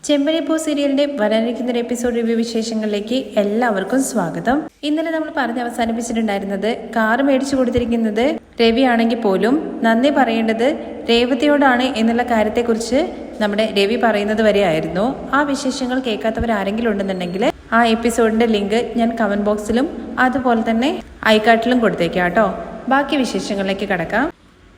ചെമ്പനിപ്പൂ സീരിയലിന്റെ വരാനിരിക്കുന്ന ഒരു എപ്പിസോഡ് റിവ്യൂ വിശേഷങ്ങളിലേക്ക് എല്ലാവർക്കും സ്വാഗതം. ഇന്നലെ നമ്മൾ പറഞ്ഞ് അവസാനിപ്പിച്ചിട്ടുണ്ടായിരുന്നത് കാർ മേടിച്ചു കൊടുത്തിരിക്കുന്നത് രവി ആണെങ്കിൽ പോലും നന്ദി പറയേണ്ടത് രേവതിയോടാണ് എന്നുള്ള കാര്യത്തെക്കുറിച്ച് നമ്മുടെ രവി പറയുന്നത് വരെ ആയിരുന്നു. ആ വിശേഷങ്ങൾ കേൾക്കാത്തവർ ആരെങ്കിലും ഉണ്ടെന്നുണ്ടെങ്കിൽ ആ എപ്പിസോഡിന്റെ ലിങ്ക് ഞാൻ കമന്റ് ബോക്സിലും അതുപോലെ തന്നെ ഐക്കാർട്ടിലും കൊടുത്തേക്കാം കേട്ടോ. ബാക്കി വിശേഷങ്ങളിലേക്ക് കടക്കാം.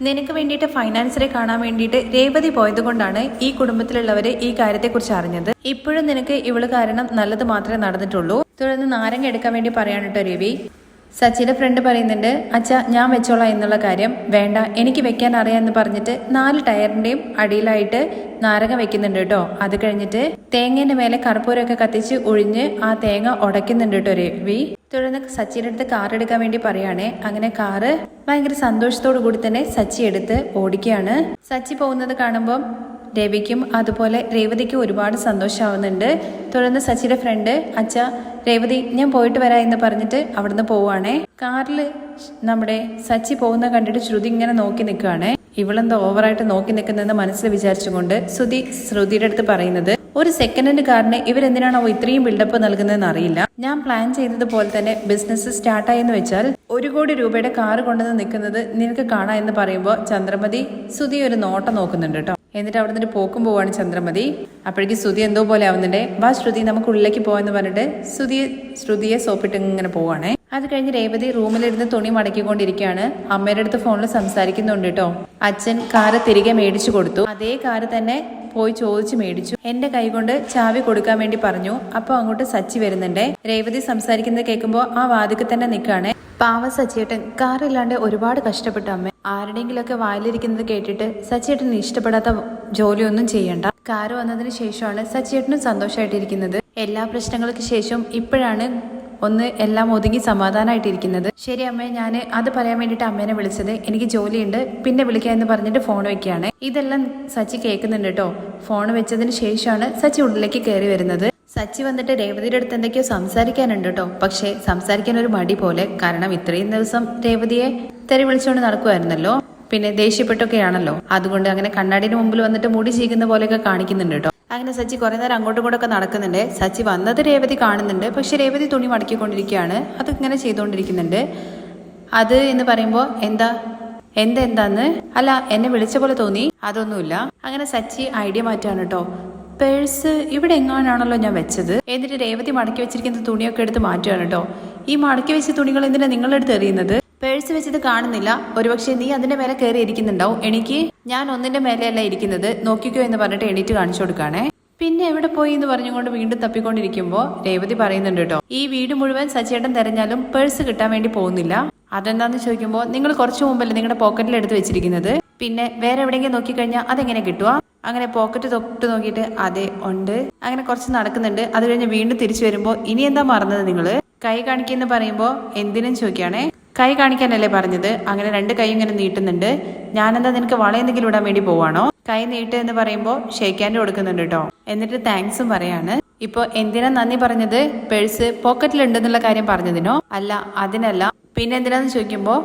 നിനക്ക് വേണ്ടിയിട്ട് ഫൈനാൻസറെ കാണാൻ വേണ്ടിയിട്ട് രേവതി പോയത് കൊണ്ടാണ് ഈ കുടുംബത്തിലുള്ളവര് ഈ കാര്യത്തെക്കുറിച്ച് അറിഞ്ഞത്. ഇപ്പോഴും നിനക്ക് ഇവള് കാരണം നല്ലത് മാത്രമേ നടന്നിട്ടുള്ളൂ. തുടർന്ന് നാരങ്ങ എടുക്കാൻ വേണ്ടി പറയാൻ കേട്ടോ രവി. സച്ചിയുടെ ഫ്രണ്ട് പറയുന്നുണ്ട്, അച്ഛാ ഞാൻ വെച്ചോളാം എന്നുള്ള കാര്യം. വേണ്ട, എനിക്ക് വെക്കാൻ അറിയാമെന്ന് പറഞ്ഞിട്ട് 4 ടയറിന്റെയും അടിയിലായിട്ട് നാരങ്ങ വെക്കുന്നുണ്ട് കേട്ടോ. അത് കഴിഞ്ഞിട്ട് തേങ്ങേന്റെ മേലെ കർപ്പൂരമൊക്കെ കത്തിച്ച് ഒഴിഞ്ഞ് ആ തേങ്ങ ഉടയ്ക്കുന്നുണ്ട് കേട്ടോ രവി. തുടർന്ന് സച്ചിയുടെ അടുത്ത് കാർ എടുക്കാൻ വേണ്ടി പറയുകയാണേ. അങ്ങനെ കാറ് ഭയങ്കര സന്തോഷത്തോടു കൂടി തന്നെ സച്ചി എടുത്ത് ഓടിക്കുകയാണ്. സച്ചി പോകുന്നത് കാണുമ്പോൾ രവിക്കും അതുപോലെ രേവതിക്കും ഒരുപാട് സന്തോഷമാവുന്നുണ്ട്. തുടർന്ന് സച്ചിയുടെ ഫ്രണ്ട്, അച്ഛ രേവതി ഞാൻ പോയിട്ട് വരാം എന്ന് പറഞ്ഞിട്ട് അവിടുന്ന് പോവുകയാണേ. കാറിൽ നമ്മുടെ സച്ചി പോകുന്ന കണ്ടിട്ട് ശ്രുതി ഇങ്ങനെ നോക്കി നിൽക്കുകയാണേ. ഇവളെന്തോ ഓവറായിട്ട് നോക്കി നിൽക്കുന്നതെന്ന് മനസ്സിൽ വിചാരിച്ചുകൊണ്ട് ശ്രുതിയുടെ അടുത്ത് പറയുന്നത്, ഒരു സെക്കൻഡ് ഹാൻഡ് കാറിന് ഇവരെന്തിനാണോ ഇത്രയും ബിൽഡപ്പ് നൽകുന്നതെന്ന് അറിയില്ല. ഞാൻ പ്ലാൻ ചെയ്തതുപോലെ തന്നെ ബിസിനസ് സ്റ്റാർട്ടായി എന്ന് വെച്ചാൽ 1 കോടി രൂപയുടെ കാറ് കൊണ്ടുവന്ന് നിൽക്കുന്നത് നിനക്ക് കാണാം എന്ന് പറയുമ്പോൾ ചന്ദ്രമതി ശ്രുതി ഒരു നോട്ടം നോക്കുന്നുണ്ട് കേട്ടോ. എന്നിട്ട് അവിടെ നിന്ന് പോക്കും പോവാണ് ചന്ദ്രമതി. അപ്പോഴേക്ക് ശ്രുതി എന്തോ പോലെ ആവുന്നുണ്ടേ. വാ ശ്രുതി നമുക്ക് ഉള്ളിലേക്ക് പോവാന്ന് പറഞ്ഞിട്ട് ശ്രുതിയെ സോപ്പിട്ട് ഇങ്ങനെ പോവാണേ. അത് കഴിഞ്ഞ് രേവതി റൂമിലിരുന്ന് തുണി മടക്കിക്കൊണ്ടിരിക്കുകയാണ്. അമ്മയുടെ അടുത്ത് ഫോണിൽ സംസാരിക്കുന്നുണ്ട് കേട്ടോ. അച്ഛൻ കാറ് തിരികെ മേടിച്ചു കൊടുത്തു. അതേ കാറ് തന്നെ പോയി ചോദിച്ചു മേടിച്ചു. എന്റെ കൈ കൊണ്ട് ചാവി കൊടുക്കാൻ വേണ്ടി പറഞ്ഞു. അപ്പൊ അങ്ങോട്ട് സച്ചി വരുന്നുണ്ടേ. രേവതി സംസാരിക്കുന്നത് കേൾക്കുമ്പോ ആ വാതിക്ക് തന്നെ നിൽക്കുകയാണേ. പാവ സച്ചിയേട്ടൻ കാറില്ലാണ്ട് ഒരുപാട് കഷ്ടപ്പെട്ടു അമ്മ. ആരുടെങ്കിലൊക്കെ വായിലിരിക്കുന്നത് കേട്ടിട്ട് സച്ചിയേട്ടന് ഇഷ്ടപ്പെടാത്ത ജോലിയൊന്നും ചെയ്യണ്ട. കാറ് വന്നതിന് ശേഷമാണ് സച്ചിയേട്ടനും സന്തോഷമായിട്ടിരിക്കുന്നത്. എല്ലാ പ്രശ്നങ്ങൾക്ക് ശേഷം ഇപ്പോഴാണ് ഒന്ന് എല്ലാം ഒതുങ്ങി സമാധാനമായിട്ടിരിക്കുന്നത്. ശരി അമ്മേ, ഞാൻ അത് പറയാൻ വേണ്ടിയിട്ട് അമ്മേനെ വിളിച്ചത്. എനിക്ക് ജോലിയുണ്ട്, പിന്നെ വിളിക്കാം എന്ന് പറഞ്ഞിട്ട് ഫോൺ വെക്കുകയാണ്. ഇതെല്ലാം സച്ചി കേൾക്കുന്നുണ്ട് കേട്ടോ. ഫോൺ വെച്ചതിന് ശേഷമാണ് സച്ചി ഉള്ളിലേക്ക് കയറി വരുന്നത്. സച്ചി വന്നിട്ട് രേവതിയുടെ അടുത്ത് എന്തൊക്കെയോ സംസാരിക്കാനുണ്ട് കേട്ടോ. പക്ഷേ സംസാരിക്കാൻ ഒരു മടി പോലെ. കാരണം ഇത്രയും ദിവസം രേവതിയെ തെറി വിളിച്ചുകൊണ്ട് നടക്കുമായിരുന്നല്ലോ. പിന്നെ ദേഷ്യപ്പെട്ടൊക്കെയാണല്ലോ. അതുകൊണ്ട് അങ്ങനെ കണ്ണാടിന് മുമ്പിൽ വന്നിട്ട് മുടി ചീകുന്ന പോലെയൊക്കെ കാണിക്കുന്നുണ്ട് കേട്ടോ. അങ്ങനെ സച്ചി കുറെ നേരം അങ്ങോട്ടും ഇങ്ങോട്ടൊക്കെ നടക്കുന്നുണ്ട്. സച്ചി വന്നത് രേവതി കാണുന്നുണ്ട്. പക്ഷെ രേവതി തുണി മടക്കിക്കൊണ്ടിരിക്കുകയാണ്. അത് ഇങ്ങനെ ചെയ്തുകൊണ്ടിരിക്കുന്നുണ്ട്. അത് എന്ന് പറയുമ്പോൾ എന്താന്ന് അല്ല, എന്നെ വിളിച്ച പോലെ തോന്നി, അതൊന്നുമില്ല. അങ്ങനെ സച്ചി ഐഡിയ മാറ്റാണ് കേട്ടോ. പേഴ്സ് ഇവിടെ എങ്ങാനാണല്ലോ ഞാൻ വെച്ചത്. എന്നിട്ട് രേവതി മടക്കി വെച്ചിരിക്കുന്ന തുണിയൊക്കെ എടുത്ത് മാറ്റുകയാണ് കേട്ടോ. ഈ മടക്കി വെച്ച തുണികൾ എന്തിനാ നിങ്ങളെടുത്ത് എറിയുന്നത്? പേഴ്സ് വെച്ചത് കാണുന്നില്ല. ഒരുപക്ഷെ നീ അതിന്റെ മേലെ കയറി ഇരിക്കുന്നുണ്ടാവും. ഞാൻ ഒന്നിന്റെ മേലെയല്ല ഇരിക്കുന്നത്, നോക്കിക്കോ എന്ന് പറഞ്ഞിട്ട് എണീറ്റ് കാണിച്ചു കൊടുക്കാണേ. പിന്നെ എവിടെ പോയി എന്ന് പറഞ്ഞുകൊണ്ട് വീണ്ടും തപ്പിക്കൊണ്ടിരിക്കുമ്പോ രേവതി പറയുന്നുണ്ട് കേട്ടോ, ഈ വീട് മുഴുവൻ സച്ചേട്ടൻ തെരഞ്ഞാലും പേഴ്സ് കിട്ടാൻ വേണ്ടി പോകുന്നില്ല. അതെന്താന്ന് ചോദിക്കുമ്പോൾ, നിങ്ങൾ കുറച്ചു മുമ്പല്ലേ നിങ്ങളുടെ പോക്കറ്റിൽ എടുത്ത് വെച്ചിരിക്കുന്നത്, പിന്നെ വേറെ എവിടെയെങ്കിലും നോക്കിക്കഴിഞ്ഞാൽ അതെങ്ങനെ കിട്ടുക? അങ്ങനെ പോക്കറ്റ് തൊട്ട് നോക്കിയിട്ട് അതെ ഉണ്ട്. അങ്ങനെ കുറച്ച് നടക്കുന്നുണ്ട്. അത് കഴിഞ്ഞ് വീണ്ടും തിരിച്ചു വരുമ്പോ, ഇനി എന്താ മറന്നത് നിങ്ങള്? കൈ കാണിക്കെന്ന് പറയുമ്പോ എന്തിനും ചോദിക്കുകയാണേ. കൈ കാണിക്കാനല്ലേ പറഞ്ഞത്? അങ്ങനെ 2 കൈ ഇങ്ങനെ നീട്ടുന്നുണ്ട്. ഞാനെന്താ നിനക്ക് വളയെന്തെങ്കിലും ഇടാൻ വേണ്ടി പോവാണോ? കൈ നീട്ട് എന്ന് പറയുമ്പോ ഷേക്ക് ഹാൻഡ് കൊടുക്കുന്നുണ്ട് കേട്ടോ. എന്നിട്ട് താങ്ക്സും പറയാണ്. ഇപ്പൊ എന്തിനാ നന്ദി പറഞ്ഞത്? പേഴ്സ് പോക്കറ്റിലുണ്ടെന്നുള്ള കാര്യം പറഞ്ഞതിനോ? അല്ല, അതിനല്ല. പിന്നെ എന്തിനാന്ന് ചോദിക്കുമ്പോ,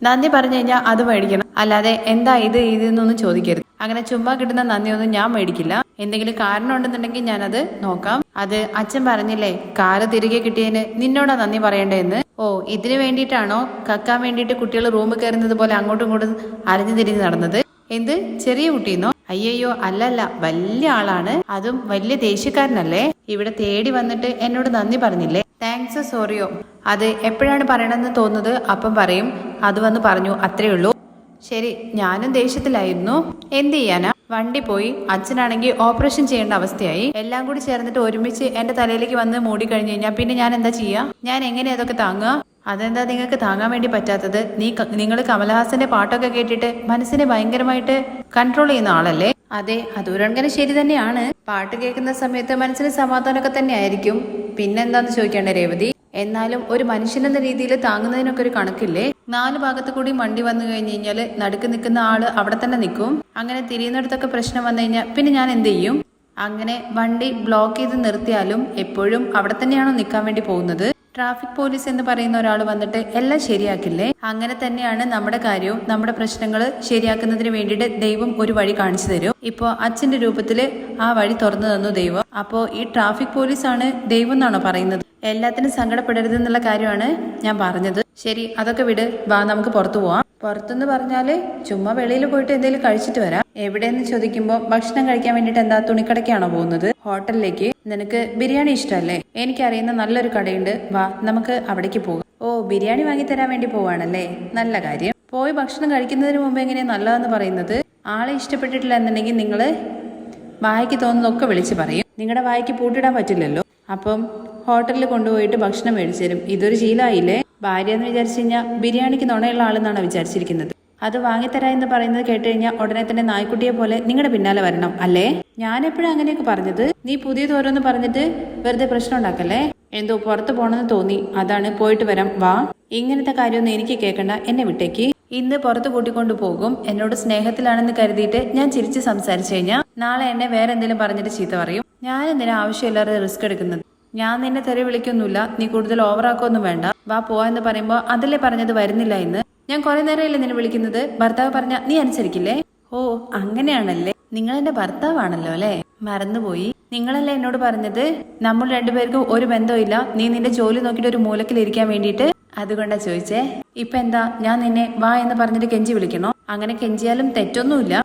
നന്ദി പറഞ്ഞു കഴിഞ്ഞാൽ അത് മേടിക്കണം, അല്ലാതെ എന്താ ഇതെന്നൊന്നും ചോദിക്കരുത്. അങ്ങനെ ചുമ്മാ കിട്ടുന്ന നന്ദിയൊന്നും ഞാൻ മേടിക്കില്ല. എന്തെങ്കിലും കാരണം ഉണ്ടെന്നുണ്ടെങ്കിൽ ഞാനത് നോക്കാം. അത് അച്ഛൻ പറഞ്ഞില്ലേ കാറ് തിരികെ കിട്ടിയതിന് നിന്നോടാ നന്ദി പറയേണ്ടതെന്ന്. ഓ, ഇതിനു വേണ്ടിയിട്ടാണോ കക്കാൻ വേണ്ടിയിട്ട് കുട്ടികൾ റൂമിൽ കയറുന്നത് പോലെ അങ്ങോട്ടും ഇങ്ങോട്ടും അലഞ്ഞു തിരിഞ്ഞ് നടന്നത്? എന്ത് ചെറിയ കുട്ടിയെന്നോ? അയ്യോ അല്ലല്ല, വലിയ ആളാണ്. അതും വലിയ ദേഷ്യക്കാരനല്ലേ. ഇവിടെ തേടി വന്നിട്ട് എന്നോട് നന്ദി പറഞ്ഞില്ലേ? താങ്ക്സ് സോറിയോ അത് എപ്പോഴാണ് പറയണമെന്ന് തോന്നുന്നത് അപ്പം പറയും. അത് വന്ന് പറഞ്ഞു, അത്രേ ഉള്ളൂ. ശരി, ഞാനും ദേഷ്യത്തിലായിരുന്നു. എന്ത് ചെയ്യാനാ? വണ്ടി പോയി. അച്ഛനാണെങ്കിൽ ഓപ്പറേഷൻ ചെയ്യേണ്ട അവസ്ഥയായി. എല്ലാം കൂടി ചേർന്നിട്ട് ഒരുമിച്ച് എന്റെ തലയിലേക്ക് വന്ന് മൂടി കഴിഞ്ഞു കഴിഞ്ഞാൽ പിന്നെ ഞാൻ എന്താ ചെയ്യാ? ഞാൻ എങ്ങനെ അതൊക്കെ താങ്ങുക? അതെന്താ നിങ്ങൾക്ക് താങ്ങാൻ വേണ്ടി പറ്റാത്തത്? നിങ്ങൾ കമലഹാസന്റെ പാട്ടൊക്കെ കേട്ടിട്ട് മനസ്സിനെ ഭയങ്കരമായിട്ട് കൺട്രോൾ ചെയ്യുന്ന ആളല്ലേ? അതെ, അതൊരങ്ങനെ ശരി തന്നെയാണ്. പാട്ട് കേൾക്കുന്ന സമയത്ത് മനസ്സിന് സമാധാനമൊക്കെ തന്നെ ആയിരിക്കും. പിന്നെന്താന്ന് ചോദിക്കേണ്ട രേവതി. എന്നാലും ഒരു മനുഷ്യനെന്ന രീതിയിൽ താങ്ങുന്നതിനൊക്കെ ഒരു കണക്കില്ലേ? 4 ഭാഗത്ത് കൂടി വണ്ടി വന്നു കഴിഞ്ഞ് കഴിഞ്ഞാല് നടുക്ക് നിൽക്കുന്ന ആള് അവിടെ തന്നെ നിൽക്കും. അങ്ങനെ തിരിയുന്നിടത്തൊക്കെ പ്രശ്നം വന്നു കഴിഞ്ഞാൽ പിന്നെ ഞാൻ എന്ത് ചെയ്യും? അങ്ങനെ വണ്ടി ബ്ലോക്ക് ചെയ്ത് നിർത്തിയാലും എപ്പോഴും അവിടെ തന്നെയാണോ നിൽക്കാൻ വേണ്ടി പോകുന്നത്? ട്രാഫിക് പോലീസ് എന്ന് പറയുന്ന ഒരാൾ വന്നിട്ട് എല്ലാം ശരിയാക്കില്ലേ? അങ്ങനെ തന്നെയാണ് നമ്മുടെ കാര്യവും നമ്മുടെ പ്രശ്നങ്ങൾ ശരിയാക്കുന്നതിന് വേണ്ടിയിട്ട് ദൈവം ഒരു വഴി കാണിച്ചു തരും. ഇപ്പോ അച്ഛന്റെ രൂപത്തില് ആ വഴി തുറന്നു തന്നു ദൈവം. അപ്പോ ഈ ട്രാഫിക് പോലീസാണ് ദൈവം എന്നാണോ പറയുന്നത്? എല്ലാത്തിനും സങ്കടപ്പെടരുത് എന്നുള്ള കാര്യമാണ് ഞാൻ പറഞ്ഞത്. ശരി, അതൊക്കെ വിട്, വാ നമുക്ക് പുറത്തു പോവാം. പുറത്തുനിന്ന് പറഞ്ഞാല് ചുമ്മാ വെളിയിൽ പോയിട്ട് എന്തെങ്കിലും കഴിച്ചിട്ട് വരാം. എവിടെയെന്ന് ചോദിക്കുമ്പോ ഭക്ഷണം കഴിക്കാൻ വേണ്ടിട്ട് എന്താ തുണിക്കടയ്ക്കാണോ പോകുന്നത്? ഹോട്ടലിലേക്ക്? നിനക്ക് ബിരിയാണി ഇഷ്ടമല്ലേ? എനിക്കറിയുന്ന നല്ലൊരു കടയുണ്ട്, വാ നമുക്ക് അവിടേക്ക് പോകാം. ഓ, ബിരിയാണി വാങ്ങിത്തരാൻ വേണ്ടി പോവാണല്ലേ? നല്ല കാര്യം. പോയി ഭക്ഷണം കഴിക്കുന്നതിന് മുമ്പ് എങ്ങനെയാ നല്ലതെന്ന് പറയുന്നത്? ആളെ ഇഷ്ടപ്പെട്ടിട്ടില്ല എന്നുണ്ടെങ്കിൽ നിങ്ങള് വായിക്ക് തോന്നുന്നതൊക്കെ വിളിച്ച് പറയും. നിങ്ങളുടെ വായിക്ക് പൂട്ടിടാൻ പറ്റില്ലല്ലോ. അപ്പം ഹോട്ടലിൽ കൊണ്ടുപോയിട്ട് ഭക്ഷണം മേടിച്ചു തരും. ഇതൊരു ശീലമായില്ലേ? ഭാര്യ എന്ന് വിചാരിച്ചു കഴിഞ്ഞാൽ ബിരിയാണിക്ക് നുണയുള്ള ആളെന്നാണ് വിചാരിച്ചിരിക്കുന്നത്. അത് വാങ്ങിത്തരാ എന്ന് പറയുന്നത് കേട്ട് കഴിഞ്ഞാൽ ഉടനെ തന്നെ നായ്ക്കുട്ടിയെ പോലെ നിങ്ങളുടെ പിന്നാലെ വരണം അല്ലേ? ഞാൻ എപ്പോഴും അങ്ങനെയൊക്കെ പറഞ്ഞത്? നീ പുതിയത് ഓരോന്ന് പറഞ്ഞിട്ട് വെറുതെ പ്രശ്നം ഉണ്ടാക്കല്ലേ? എന്തോ പുറത്ത് പോണെന്ന് തോന്നി, അതാണ്. പോയിട്ട് വരാം, വാ. ഇങ്ങനത്തെ കാര്യമൊന്നും എനിക്ക് കേൾക്കണ്ട, എന്നെ വിട്ടേക്ക്. ഇന്ന് പുറത്ത് കൂട്ടിക്കൊണ്ടു പോകും. എന്നോട് സ്നേഹത്തിലാണെന്ന് കരുതിയിട്ട് ഞാൻ ചിരിച്ച് സംസാരിച്ചു കഴിഞ്ഞാൽ നാളെ എന്നെ വേറെ എന്തെങ്കിലും പറഞ്ഞിട്ട് ചീത്ത പറയും. ഞാൻ എന്തിനാ ആവശ്യമില്ലാതെ റിസ്ക് എടുക്കുന്നത്? ഞാൻ നിന്നെ തെറി വിളിക്കൊന്നുമില്ല, നീ കൂടുതൽ ഓവറാക്കൊന്നും വേണ്ട, വാ പോവാന്ന് പറയുമ്പോ അതല്ലേ പറഞ്ഞത് വരുന്നില്ല എന്ന്. ഞാൻ കുറെ നേരമല്ലേ നിന്നെ വിളിക്കുന്നത്? ഭർത്താവ് പറഞ്ഞ നീ അനുസരിക്കില്ലേ? ഓ, അങ്ങനെയാണല്ലേ? നിങ്ങൾ എന്റെ ഭർത്താവാണല്ലോ അല്ലേ? മറന്നുപോയി. നിങ്ങളല്ലേ എന്നോട് പറഞ്ഞത് നമ്മൾ രണ്ടുപേർക്കും ഒരു ബന്ധമില്ല, നീ നിന്റെ ജോലി നോക്കിയിട്ട് ഒരു മൂലക്കിലിരിക്കാൻ വേണ്ടിയിട്ട്? അതുകൊണ്ടാ ചോദിച്ചേ. ഇപ്പൊ എന്താ ഞാൻ നിന്നെ വാ എന്ന് പറഞ്ഞിട്ട് കെഞ്ചി വിളിക്കണോ? അങ്ങനെ കെഞ്ചിയാലും തെറ്റൊന്നുമില്ല.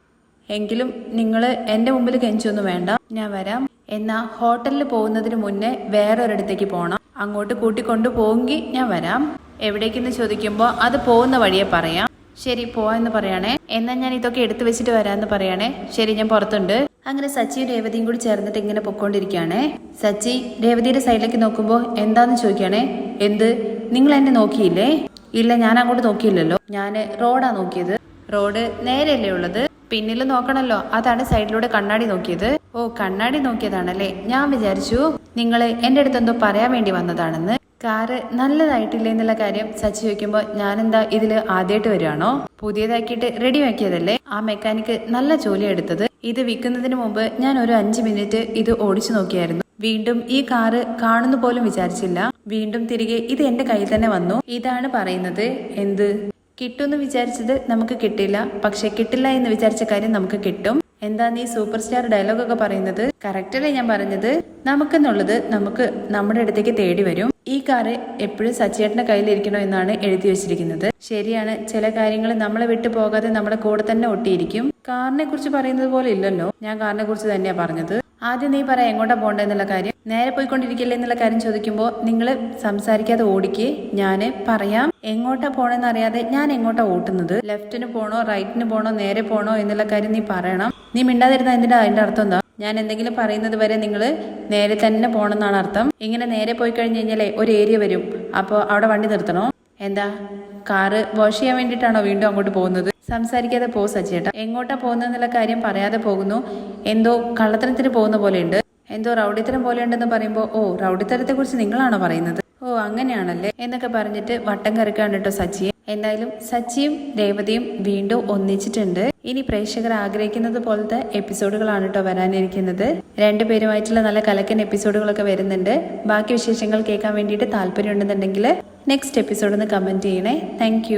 എങ്കിലും നിങ്ങള് എന്റെ മുമ്പിൽ കെഞ്ചൊന്നും വേണ്ട, ഞാൻ വരാം. എന്നാ ഹോട്ടലിൽ പോകുന്നതിന് മുന്നേ വേറൊരിടത്തേക്ക് പോകണം. അങ്ങോട്ട് കൂട്ടിക്കൊണ്ടു പോയെങ്കിൽ ഞാൻ വരാം. എവിടേക്കെന്ന് ചോദിക്കുമ്പോ അത് പോകുന്ന വഴിയെ പറയാം. ശരി, പോവാന്ന് പറയാണേ. എന്നാ ഞാൻ ഇതൊക്കെ എടുത്തു വെച്ചിട്ട് വരാന്ന് പറയാണേ. ശരി, ഞാൻ പുറത്തുണ്ട്. അങ്ങനെ സച്ചിയും രേവതിയും കൂടി ചേർന്നിട്ട് ഇങ്ങനെ പൊക്കോണ്ടിരിക്കുകയാണേ. സച്ചി രേവതിയുടെ സൈഡിലേക്ക് നോക്കുമ്പോ എന്താന്ന് ചോദിക്കുകയാണേ. എന്ത്, നിങ്ങൾ എന്നെ നോക്കിയില്ലേ? ഇല്ല, ഞാൻ അങ്ങോട്ട് നോക്കിയില്ലല്ലോ. ഞാന് റോഡാ നോക്കിയത്. റോഡ് നേരെയല്ലേ ഉള്ളത്? പിന്നിൽ നോക്കണല്ലോ, അതാണ് സൈഡിലൂടെ കണ്ണാടി നോക്കിയത്. ഓ, കണ്ണാടി നോക്കിയതാണല്ലേ. ഞാൻ വിചാരിച്ചു നിങ്ങള് എന്റെ അടുത്ത് എന്തോ പറയാൻ വേണ്ടി വന്നതാണെന്ന്. കാറ് നല്ലതായിട്ടില്ലേ എന്നുള്ള കാര്യം സച്ചി ചോദിക്കുമ്പോ ഞാനെന്താ ഇതില് ആദ്യമായിട്ട് വരികയാണോ? പുതിയതാക്കിയിട്ട് റെഡി ആക്കിയതല്ലേ? ആ മെക്കാനിക്ക് നല്ല ജോലി എടുത്തത്. ഇത് വിൽക്കുന്നതിന് മുമ്പ് ഞാൻ ഒരു 5 മിനിറ്റ് ഇത് ഓടിച്ചു നോക്കിയായിരുന്നു. വീണ്ടും ഈ കാറ് കാണുന്നു പോലും വിചാരിച്ചില്ല. വീണ്ടും തിരികെ ഇത് എന്റെ കയ്യിൽ തന്നെ വന്നു. ഇതാണ് പറയുന്നത്. എന്ത് കിട്ടുമെന്ന് വിചാരിച്ചത് നമുക്ക് കിട്ടില്ല, പക്ഷെ കിട്ടില്ല എന്ന് വിചാരിച്ച കാര്യം നമുക്ക് കിട്ടും. എന്താ നീ സൂപ്പർ സ്റ്റാർ ഡയലോഗൊക്കെ പറയുന്നത്? കറക്റ്റല്ലേ ഞാൻ പറഞ്ഞത്? നമുക്കെന്നുള്ളത് നമുക്ക് നമ്മുടെ അടുത്തേക്ക് തേടി വരും. ഈ കാറ് എപ്പോഴും സച്ചിയേട്ടന്റെ കയ്യിലിരിക്കണോ എന്നാണ് എഴുതി വെച്ചിരിക്കുന്നത്. ശരിയാണ്, ചില കാര്യങ്ങൾ നമ്മളെ വിട്ടു പോകാതെ നമ്മുടെ കൂടെ തന്നെ ഒട്ടിയിരിക്കും. കാറിനെ കുറിച്ച് പറയുന്നത് പോലെ ഇല്ലല്ലോ. ഞാൻ കാറിനെ കുറിച്ച് തന്നെയാ പറഞ്ഞത്. ആദ്യം നീ പറ എങ്ങോട്ടാ പോണ്ടേ എന്നുള്ള കാര്യം. നേരെ പോയിക്കൊണ്ടിരിക്കില്ലേ എന്നുള്ള കാര്യം ചോദിക്കുമ്പോ നിങ്ങൾ സംസാരിക്കാതെ ഓടിക്ക്. ഞാന് പറയാം എങ്ങോട്ടാ പോണെന്ന് അറിയാതെ ഞാൻ എങ്ങോട്ടാ ഓട്ടുന്നത്. ലെഫ്റ്റിന് പോണോ റൈറ്റിന് പോണോ നേരെ പോണോ എന്നുള്ള കാര്യം നീ പറയണം. നീ മിണ്ടാതിരുന്ന അതിന്റെ അർത്ഥം എന്താ? ഞാൻ എന്തെങ്കിലും പറയുന്നത് വരെ നിങ്ങൾ നേരെ തന്നെ പോണെന്നാണ് അർത്ഥം. ഇങ്ങനെ നേരെ പോയി കഴിഞ്ഞ് കഴിഞ്ഞാലേ ഒരു ഏരിയ വരും, അപ്പോൾ അവിടെ വണ്ടി നിർത്തണോ? എന്താ കാറ് വാഷ് ചെയ്യാൻ വേണ്ടിയിട്ടാണോ വീണ്ടും അങ്ങോട്ട് പോകുന്നത്? സംസാരിക്കാതെ പോ സച്ചേട്ടാ. എങ്ങോട്ടാ പോകുന്നതെന്നുള്ള കാര്യം പറയാതെ പോകുന്നു. എന്തോ കള്ളത്തരത്തിന് പോകുന്ന പോലെയുണ്ട്, എന്തോ റൗഡിത്തരം പോലെ ഉണ്ടെന്ന് പറയുമ്പോ ഓ, റൗഡിത്തരത്തെ കുറിച്ച് നിങ്ങളാണോ പറയുന്നത്? ഓ, അങ്ങനെയാണല്ലേ എന്നൊക്കെ പറഞ്ഞിട്ട് വട്ടം കറക്കാണ് കേട്ടോ സച്ചിയെ. എന്തായാലും സച്ചിയും രേവതിയും വീണ്ടും ഒന്നിച്ചിട്ടുണ്ട്. ഇനി പ്രേക്ഷകർ ആഗ്രഹിക്കുന്നത് പോലത്തെ എപ്പിസോഡുകളാണ് കേട്ടോ വരാനിരിക്കുന്നത്. രണ്ടുപേരുമായിട്ടുള്ള നല്ല കലക്കൻ എപ്പിസോഡുകളൊക്കെ വരുന്നുണ്ട്. ബാക്കി വിശേഷങ്ങൾ കേൾക്കാൻ വേണ്ടിയിട്ട് താല്പര്യം ഉണ്ടെന്നുണ്ടെങ്കിൽ നെക്സ്റ്റ് എപ്പിസോഡ് ഒന്ന് കമന്റ് ചെയ്യണേ. താങ്ക്